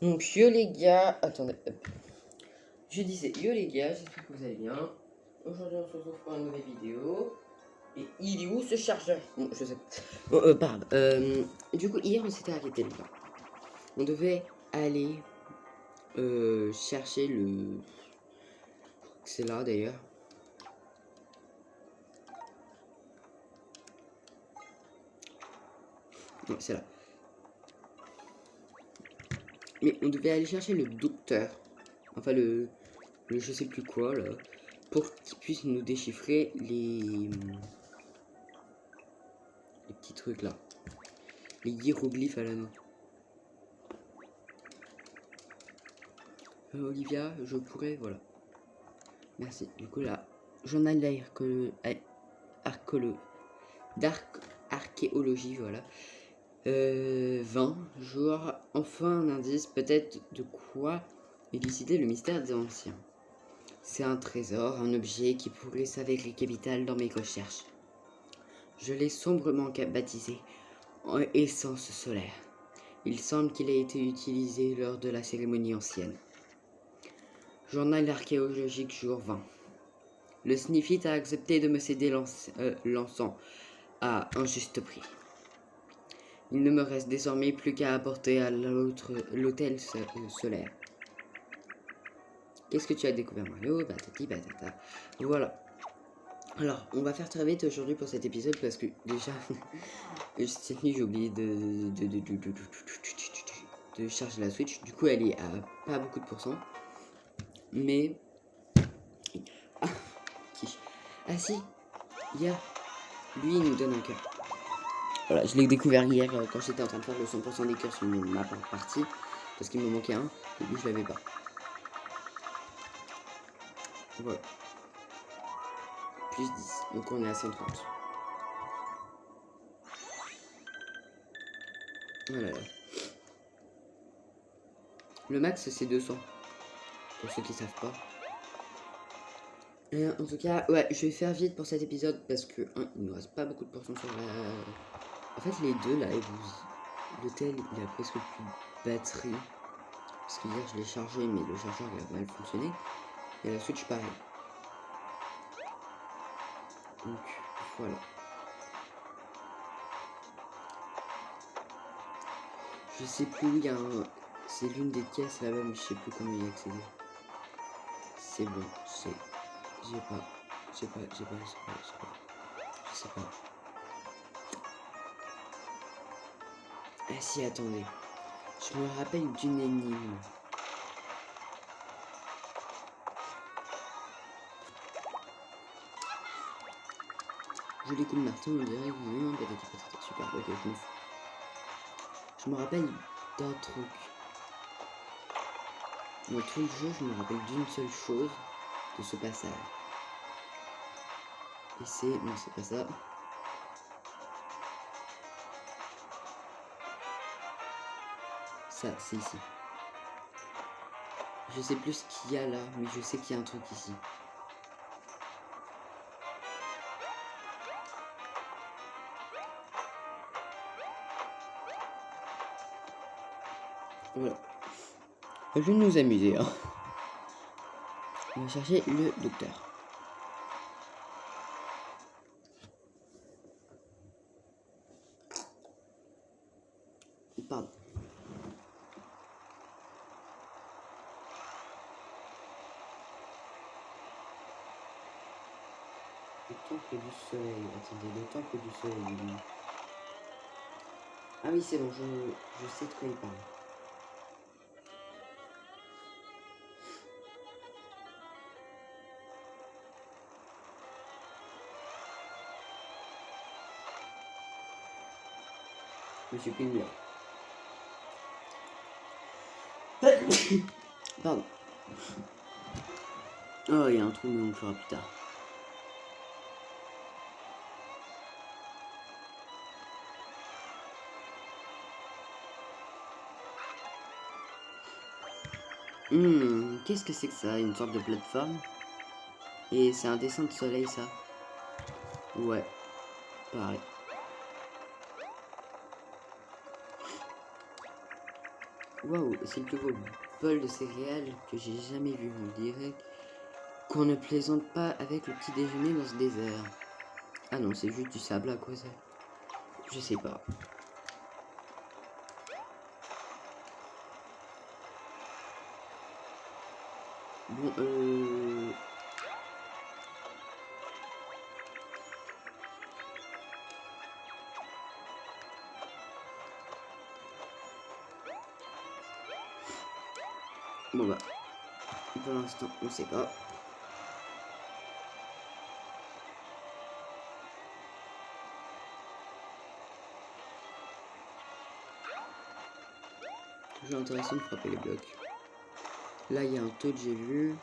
Donc yo les gars, attendez, hop. Je disais yo les gars, j'espère que vous allez bien. Aujourd'hui on se retrouve pour une nouvelle vidéo. Et il est où ce chargeur? Bon, je sais pas. Bon, pardon. Du coup hier on s'était arrêté là. On devait aller chercher le... C'est là d'ailleurs. Non, c'est là. Mais on devait aller chercher le docteur. Enfin le je sais plus quoi là. Pour qu'il puisse nous déchiffrer les petits trucs là. Les hiéroglyphes à la main. Olivia, je pourrais, voilà. Merci. Du coup là, journal d'archéologie, voilà. 20 jours. Enfin un indice, peut-être de quoi élucider le mystère des anciens. C'est un trésor, un objet qui pourrait s'avérer capital dans mes recherches. Je l'ai sombrement baptisé en essence solaire. Il semble qu'il ait été utilisé lors de la cérémonie ancienne. Journal archéologique jour 20. Le Sniffit a accepté de me céder l'encens à un juste prix. Il ne me reste désormais plus qu'à apporter à l'hôtel solaire. Qu'est-ce que tu as découvert, Mario? Batati batata. Voilà. Alors, on va faire très vite aujourd'hui pour cet épisode parce que déjà, cette nuit j'ai oublié de charger la Switch. Du coup, elle est à pas beaucoup de pourcents. Mais... Ah si, hier, lui il nous donne un cœur. Voilà, je l'ai découvert hier quand j'étais en train de faire le 100% des cœurs sur ma partie. Parce qu'il me manquait un, et lui je l'avais pas. Voilà. Plus 10, donc on est à 130. Voilà. Le max c'est 200. Pour ceux qui savent pas. En tout cas, ouais, je vais faire vite pour cet épisode parce que, il nous reste pas beaucoup de pourcents sur la... En fait, les deux là, l'hôtel il a presque plus de batterie. Parce que hier je l'ai chargé, mais le chargeur il a mal fonctionné. Et la Switch pareil. Donc, voilà. Je sais plus où il y a un... C'est l'une des caisses là-bas, mais je sais plus comment y accéder. C'est bon, c'est... Je sais pas. Ah si, attendez. Je me rappelle d'une énigme. Je découle Martin, on dirait que patati patata. Super, ok, je m'en fous. Je me rappelle d'un truc. Dans tout le jeu, je me rappelle d'une seule chose de ce passage. Et c'est... Non, c'est pas ça. Ça, c'est ici. Je sais plus ce qu'il y a là, mais je sais qu'il y a un truc ici. Voilà. Je vais nous amuser, hein. On va chercher le docteur. Pardon. Le temple du soleil. Attendez, le temple du soleil. Oui. Ah oui, c'est bon, je sais de quoi il parle. Monsieur Pignon. Pardon. Oh, il y a un trou, mais on le fera plus tard. Qu'est-ce que c'est que ça? Une sorte de plateforme? Et c'est un dessin de soleil, ça? Ouais, pareil. Waouh, c'est le plus gros bol de céréales que j'ai jamais vu. On dirait qu'on ne plaisante pas avec le petit déjeuner dans ce désert. Ah non, c'est juste du sable à quoi ça? Je sais pas. Bon, bon bah, pour l'instant, on sait pas. Toujours intéressant de frapper les blocs. Là, il y a un Toad, j'ai vu.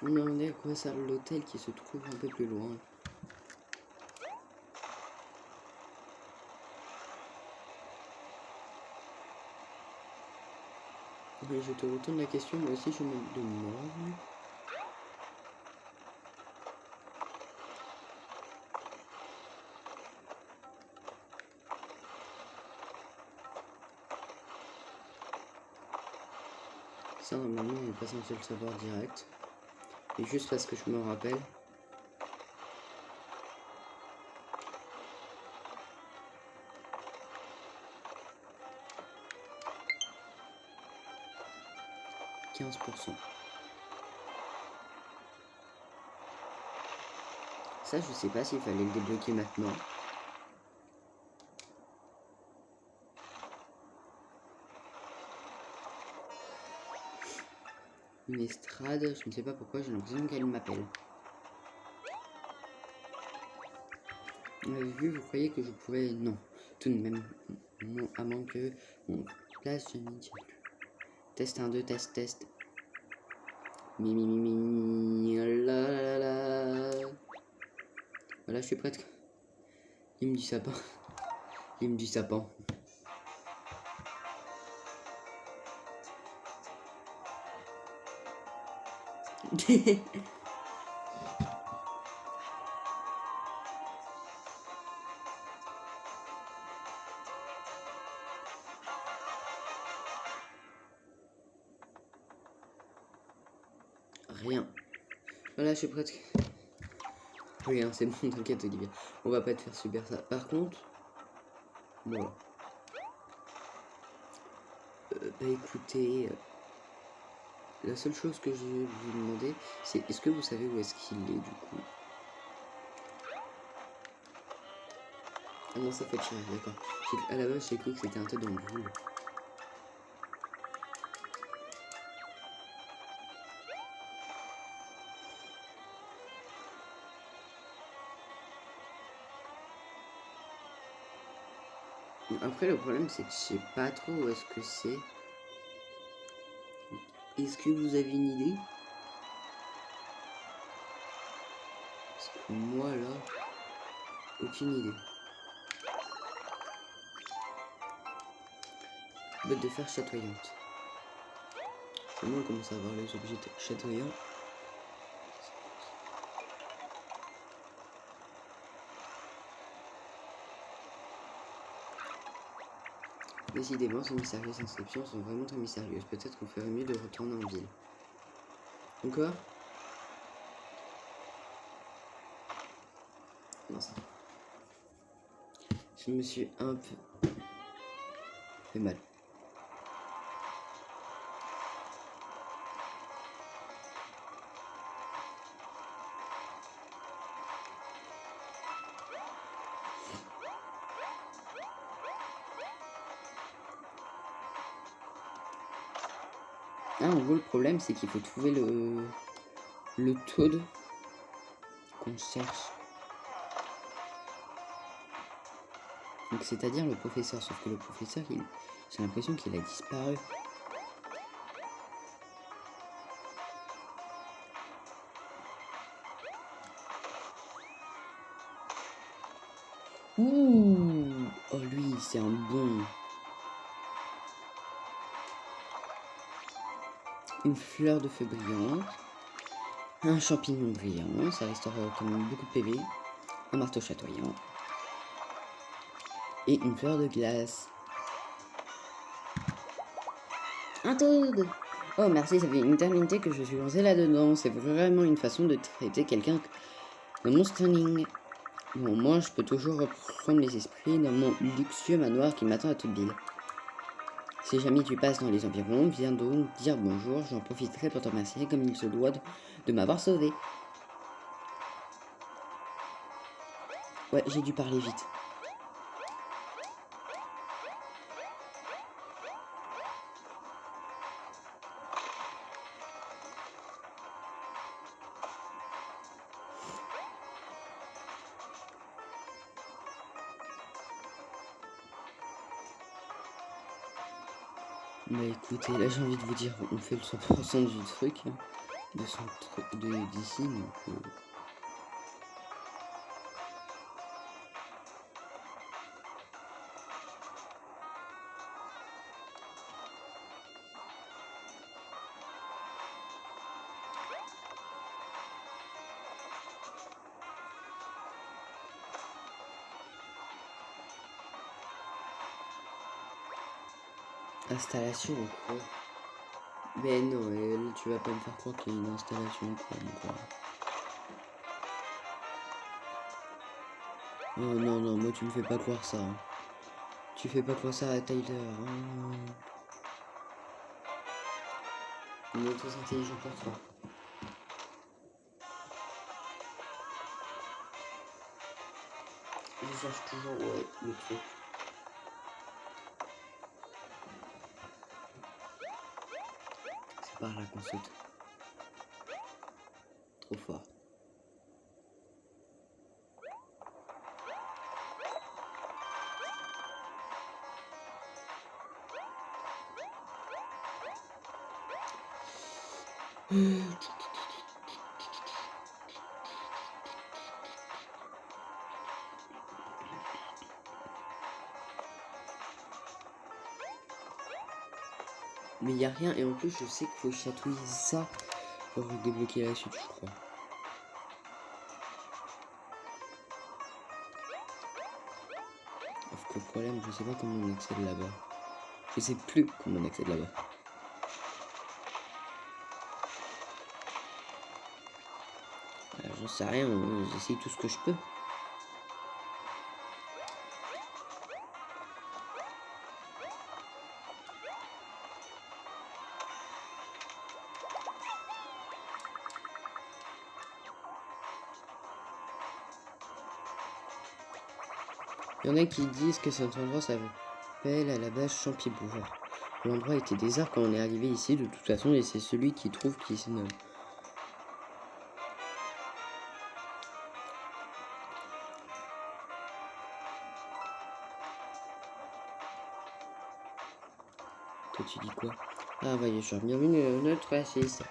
On me demandait à quoi sert l'hôtel qui se trouve un peu plus loin. Mais je te retourne la question, moi aussi je me demande. Ça, normalement, on n'est pas censé le savoir direct. Et juste parce que je me rappelle. « 15%. Ça, je sais pas s'il fallait le débloquer maintenant. Une estrade, je ne sais pas pourquoi, j'ai l'impression qu'elle m'appelle. On avait vu, vous croyez que je pourrais... Non, tout de même. Non, à moins que... Bon, place, je n'y tiens plus. Test 1, 2, test, test. Mi, la, la, la. Voilà, je suis prête. Il me dit sapin. Il me dit sapin. Rien. Voilà, je suis prête. Rien, c'est bon, t'inquiète Olivia. On va pas te faire subir ça. Par contre, voilà. Bah écoutez, la seule chose que je vais vous demander, c'est est-ce que vous savez où est-ce qu'il est du coup? Ah non, ça fait tirer, d'accord. À la base, j'ai cru que c'était un tas dans le boule. Après, le problème, c'est que je sais pas trop où est-ce que c'est. Est-ce que vous avez une idée? Parce que moi, là, aucune idée. Botte de fer chatoyante. C'est bon, on commence à avoir les objets chatoyants. Décidément, ces mystérieuses inscriptions sont vraiment très mystérieuses. Peut-être qu'on ferait mieux de retourner en ville. Encore? Non, ça. Je me suis un peu fait mal. Ah, en gros, le problème, c'est qu'il faut trouver le Toad qu'on cherche. Donc, c'est-à-dire le professeur. Sauf que le professeur, j'ai l'impression qu'il a disparu. Ouh! Oh, lui, c'est un bon. Une fleur de feu brillante. Un champignon brillant, ça restaure quand même beaucoup de PV. Un marteau chatoyant. Et une fleur de glace. Un toad! Oh merci, ça fait une éternité que je suis lancé là-dedans. C'est vraiment une façon de traiter quelqu'un dans mon stunning. Bon, moi, je peux toujours reprendre mes esprits dans mon luxueux manoir qui m'attend à toute ville. Si jamais tu passes dans les environs, viens donc dire bonjour. J'en profiterai pour te remercier comme il se doit de m'avoir sauvé. Ouais, j'ai dû parler vite. Bah écoutez, là j'ai envie de vous dire, on fait le 100% du truc, hein, d'ici, donc... Installation ou quoi? Mais non, tu vas pas me faire croire qu'il y a une installation quoi. Oh non, non, moi tu me fais pas croire ça. Hein. Tu fais pas croire ça à Tyler. Oh. On est tous intelligents pour toi. Je cherche toujours, ouais, le truc. C'est par là qu'on saute. Trop fort. Mais y a rien, et en plus je sais qu'il faut chatouiller ça pour débloquer la suite, je crois. Sauf que le problème, je sais pas comment on accède là-bas. Je sais plus comment on accède là-bas. J'en sais rien, j'essaye tout ce que je peux. Il y en a qui disent que cet endroit s'appelle à la base Champibourg. L'endroit était désert quand on est arrivé ici, de toute façon, et c'est celui qui trouve qui se nomme. Toi, tu dis quoi? Ah, voyageurs, bienvenue à notre oasis.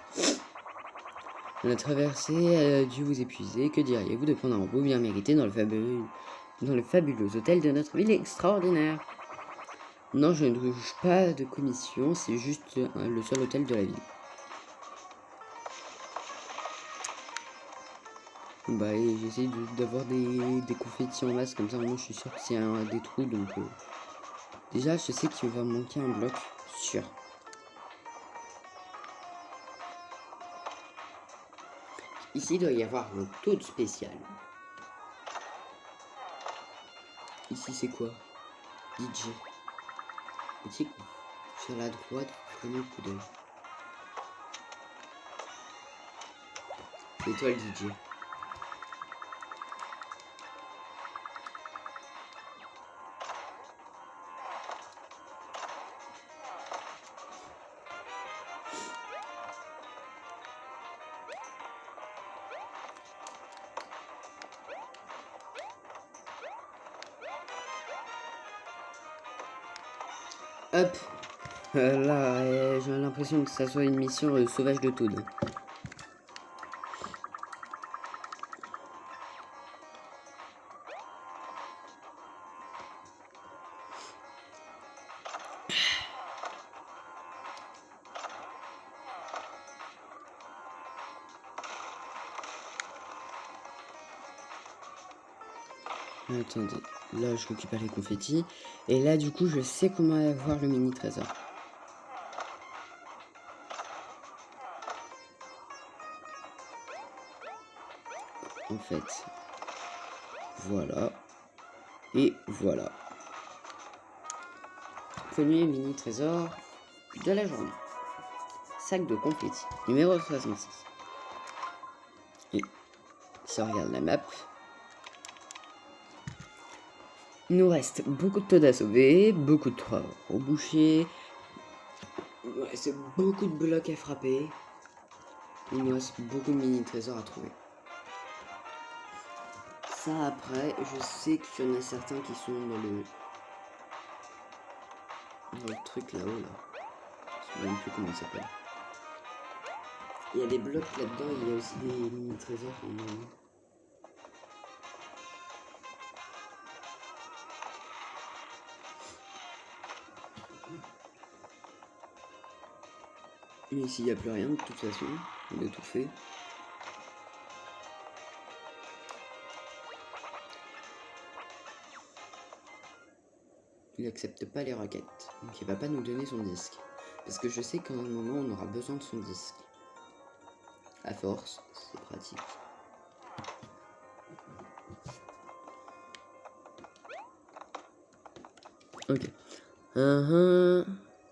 On a traversé a dû vous épuiser. Que diriez-vous de prendre un repos bien mérité dans le fabuleux hôtel de notre ville extraordinaire? Non, je ne touche pas de commission, c'est juste le seul hôtel de la ville. Bah, j'essaie d'avoir des confettis en masse, comme ça, moi je suis sûr que c'est des trous, donc... Déjà, je sais qu'il va manquer un bloc, sûr. Ici, il doit y avoir un taux spécial. Ici, c'est quoi? DJ. Petit coup. Sur la droite, prenez le coup d'œil. C'est toi le DJ. Hop. Là, j'ai l'impression que ça soit une mission sauvage de Toad. Attendez, là je récupère les confettis. Et là du coup je sais comment avoir le mini trésor. En fait, voilà. Et voilà. Premier mini trésor de la journée. Sac de confettis, numéro 66. Et si on regarde la map, il nous reste beaucoup de toads à sauver, beaucoup de trous rebouchés, il nous reste beaucoup de blocs à frapper, il nous reste beaucoup de mini trésors à trouver. Ça après, je sais qu'il y en a certains qui sont dans le truc là-haut là. Je ne sais même plus comment il s'appelle. Il y a des blocs là-dedans, il y a aussi des mini trésors. Mais ici il n'y a plus rien de toute façon, on a tout fait. Il accepte pas les requêtes, donc il va pas nous donner son disque. Parce que je sais qu'à un moment on aura besoin de son disque. À force, c'est pratique. Ok.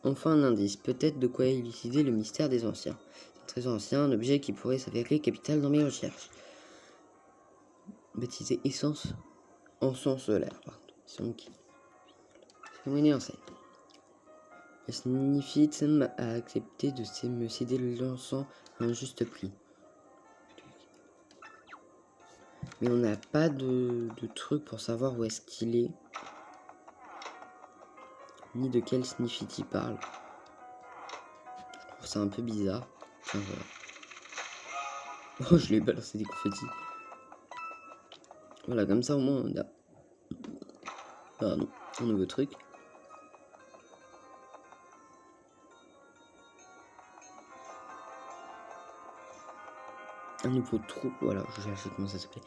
Enfin un indice, peut-être de quoi élucider le mystère des anciens. C'est un trésor ancien, un objet qui pourrait s'avérer capital dans mes recherches. Baptisé essence encens solaire, pardon. Cérémonie en scène. Elle signifie à accepter de me céder l'encens à un juste prix. Mais on n'a pas de truc pour savoir où est-ce qu'il est. Ni de quel signifie il parle. Je trouve ça un peu bizarre. Enfin, voilà. Oh, je lui ai balancé des confettis. Voilà, comme ça au moins on a... Pardon, un nouveau truc. Un nouveau trou, voilà, je cherchais comment ça s'appelait.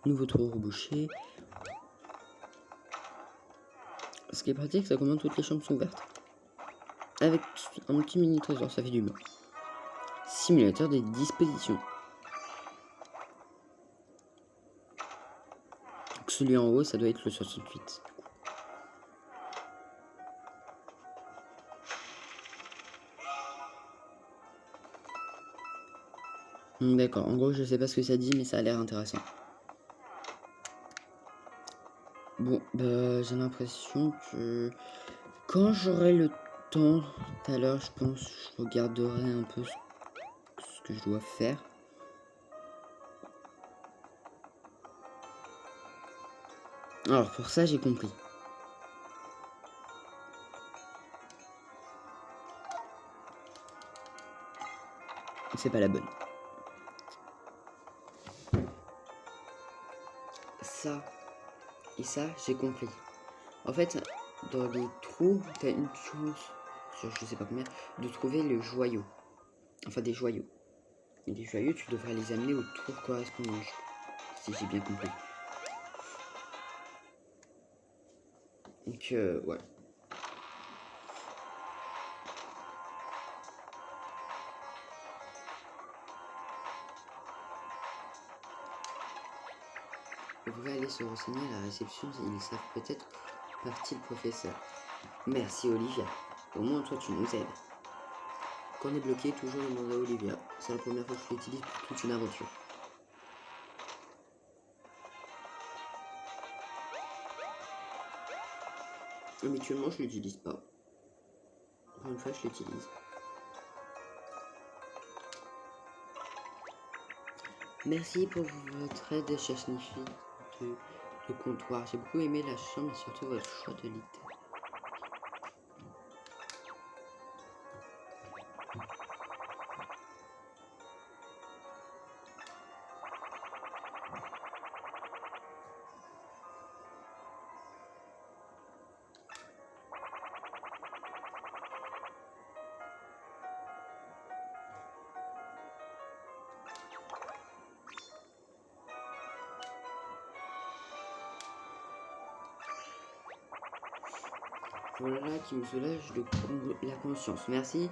Nouveau trou rebouché. Ce qui est pratique, c'est comment toutes les chambres sont ouvertes. Avec un petit mini trésor, ça fait du bien. Simulateur des dispositions. Donc celui en haut, ça doit être le 68. D'accord, en gros, je sais pas ce que ça dit, mais ça a l'air intéressant. Bon, bah, j'ai l'impression que quand j'aurai le temps, tout à l'heure, je pense, je regarderai un peu ce que je dois faire. Alors, pour ça, j'ai compris. C'est pas la bonne. Ça et ça, j'ai compris. En fait, dans les trous, t'as une chance, sur je sais pas combien, de trouver le joyau. Enfin, des joyaux. Et les joyaux, tu devrais les amener au trou correspondant, si j'ai bien compris. Donc, ouais. Vous pouvez aller se renseigner à la réception, ils savent peut-être partie le professeur. Merci Olivia. Au moins toi tu nous aides. Quand on est bloqué, toujours demander à Olivia. C'est la première fois que je l'utilise pour toute une aventure. Habituellement je l'utilise pas. Pour une fois je l'utilise. Merci pour votre aide, chère Sniffy de comptoir. J'ai beaucoup aimé la chambre et surtout votre choix de lit. Voilà qui me soulage la conscience. Merci.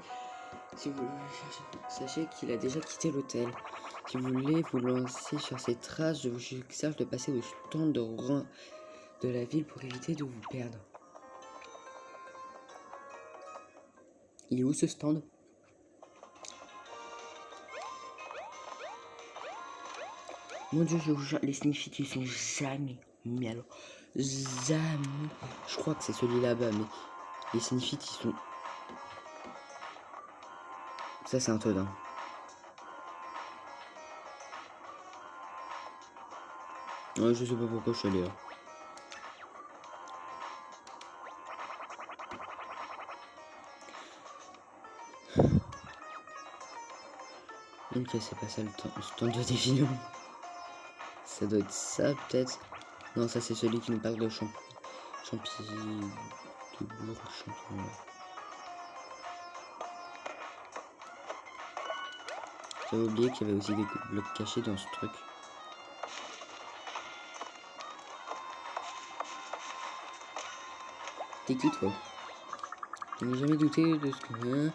Si vous sachez qu'il a déjà quitté l'hôtel. Si vous voulez vous lancer sur ses traces, je vous suggère de passer au stand de la ville pour éviter de vous perdre. Il est où ce stand? Mon dieu, je vous jure, les Sniffits ils sont jamais. Mais alors, jamais. Je crois que c'est celui là-bas, mais les Sniffits ils sont. Ça, c'est un Todin. Ouais, je sais pas pourquoi je suis allé là. Ok, c'est pas ça le stand de défilon. Ça doit être ça, peut-être. Non, ça, c'est celui qui nous parle de champi... de bourg, champignon. J'avais oublié qu'il y avait aussi des blocs cachés dans ce truc. T'es qui, toi? Je n'ai jamais douté de ce que vient.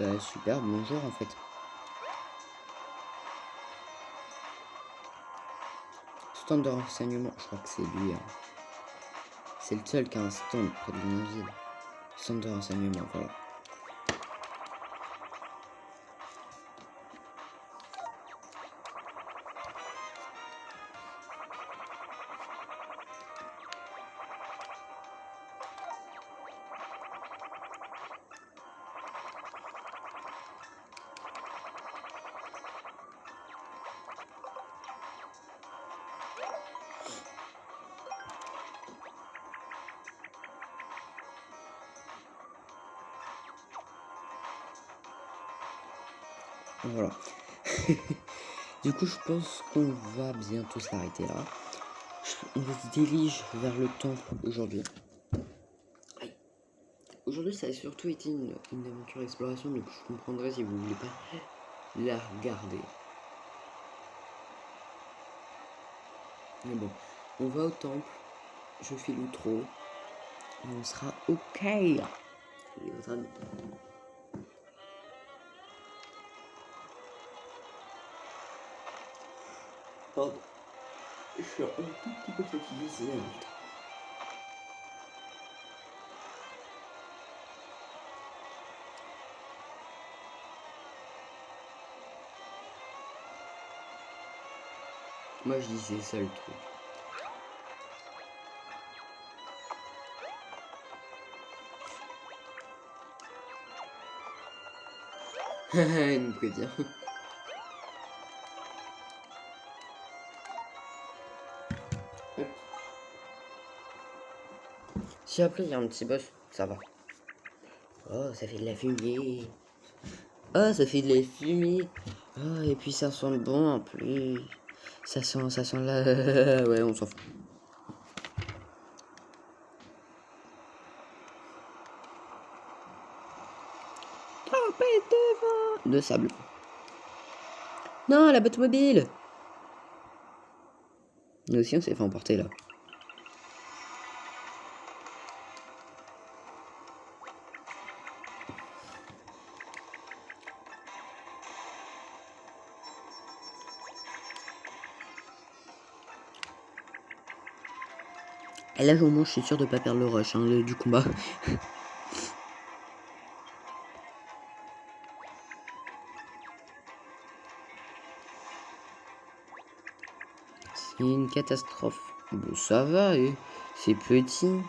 Bah, super, bonjour, en fait. Stand de renseignement, je crois que c'est lui. Hein. C'est le seul qui a un stand près de une ville. Stand de renseignement, voilà. Voilà. Du coup, je pense qu'on va bientôt s'arrêter là. On se dirige vers le temple aujourd'hui. Aujourd'hui, ça a surtout été une aventure exploration, donc je comprendrai si vous voulez pas la regarder. Mais bon, on va au temple, je fais l'outro, et on sera ok. Il est en train de... Pardon. Je suis un tout petit peu fatigué, c'est vrai. Moi, je dis c'est ça le truc. Il nous prévient. Si après il y a un petit boss, ça va. Oh, ça fait de la fumée. Oh, ça fait de la fumée. Oh, et puis ça sent bon en plus. Ça sent la... ouais, on s'en fout. Tempête de vent. De sable. Non, la botte mobile. Nous aussi, on s'est fait emporter là. Et là, au moins, je suis sûr de pas perdre le rush du combat. C'est une catastrophe. Bon, ça va, c'est petit.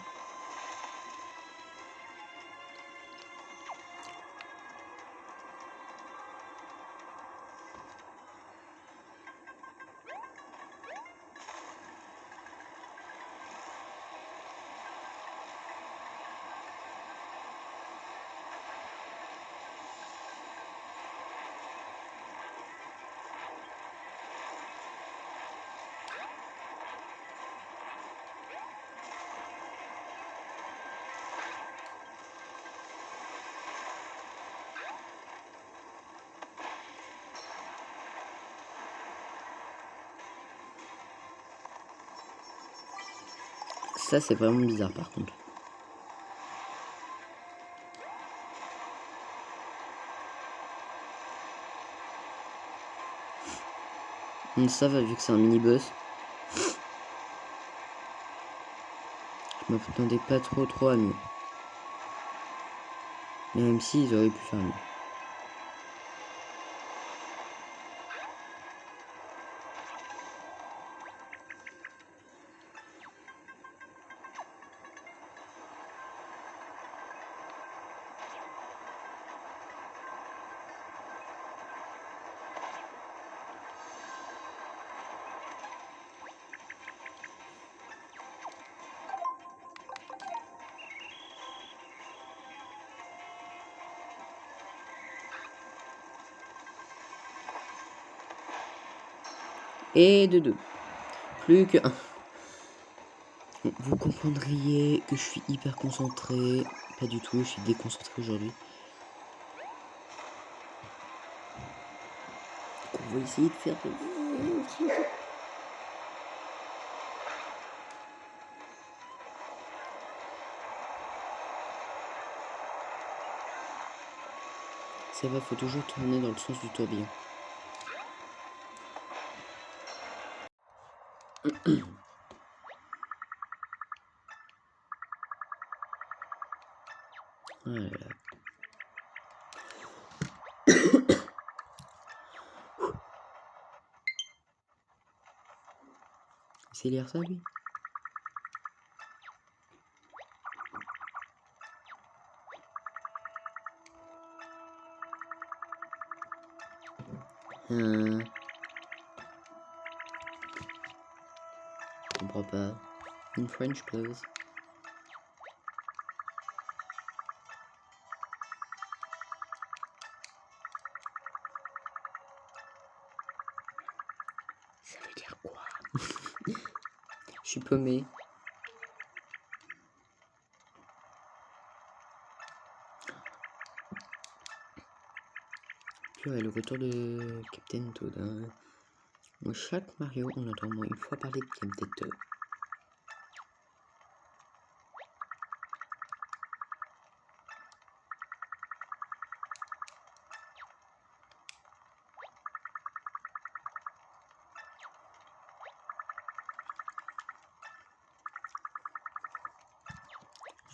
Ça, c'est vraiment bizarre, par contre. Ça va, vu que c'est un mini-boss. Je m'attendais pas trop à mieux. Même si ils auraient pu faire mieux. Et de 2. Plus que 1. Vous comprendriez que je suis hyper concentré. Pas du tout, je suis déconcentré aujourd'hui. On va essayer de faire... Ça va, faut toujours tourner dans le sens du tourbillon. Voilà. C'est lire ça, lui? Je comprends pas. In French, please. Ça veut dire quoi? Je suis paumé. Puis ouais, le retour de Captain Toad. Hein. Moi, chaque Mario, on entend au moins une fois parler de Captain Toad.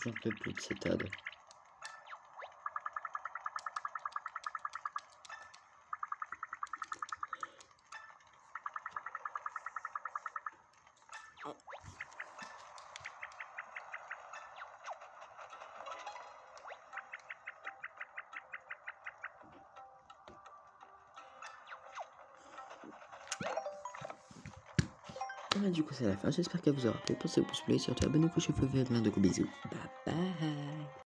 J'en peux plus de cet ad. Ah, du coup, c'est la fin. J'espère qu'elle vous aura plu. Pensez au pouce bleu, surtout abonnez-vous, je vous fais plein de gros bisous. Bye bye.